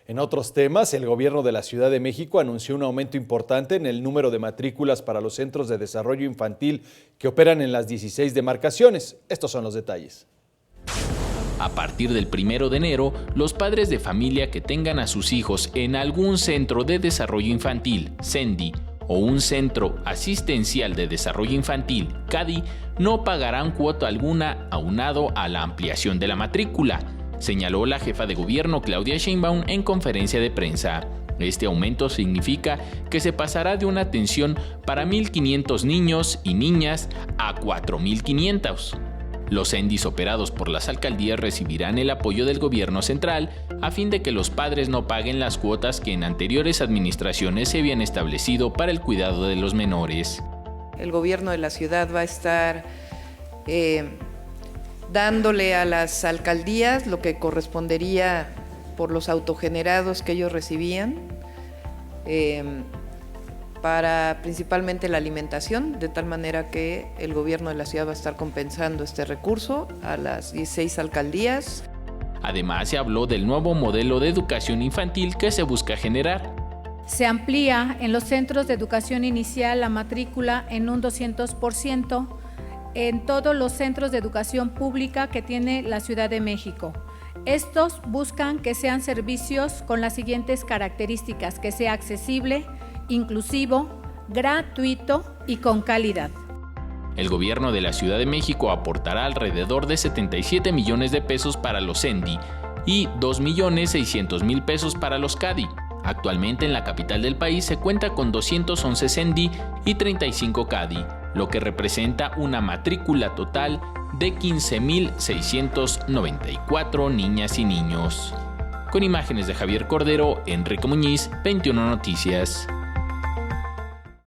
En otros temas, el gobierno de la Ciudad de México anunció un aumento importante en el número de matrículas para los centros de desarrollo infantil que operan en las 16 demarcaciones. Estos son los detalles. A partir del 1 de enero, los padres de familia que tengan a sus hijos en algún centro de desarrollo infantil, CENDI, o un centro asistencial de desarrollo infantil, CADI, no pagarán cuota alguna aunado a la ampliación de la matrícula, señaló la jefa de gobierno Claudia Sheinbaum en conferencia de prensa. Este aumento significa que se pasará de una atención para 1,500 niños y niñas a 4,500. Los CENDIs operados por las alcaldías recibirán el apoyo del gobierno central a fin de que los padres no paguen las cuotas que en anteriores administraciones se habían establecido para el cuidado de los menores. El gobierno de la ciudad va a estar dándole a las alcaldías lo que correspondería por los autogenerados que ellos recibían, para principalmente la alimentación, de tal manera que el gobierno de la ciudad va a estar compensando este recurso a las 16 alcaldías. Además, se habló del nuevo modelo de educación infantil que se busca generar. Se amplía en los centros de educación inicial la matrícula en un 200% en todos los centros de educación pública que tiene la Ciudad de México. Estos buscan que sean servicios con las siguientes características: que sea accesible, inclusivo, gratuito y con calidad. El gobierno de la Ciudad de México aportará alrededor de 77 millones de pesos para los CENDI y 2,600,000 pesos para los CADI. Actualmente en la capital del país se cuenta con 211 CENDI y 35 CADI, lo que representa una matrícula total de 15,694 niñas y niños. Con imágenes de Javier Cordero, Enrique Muñiz, 21 Noticias.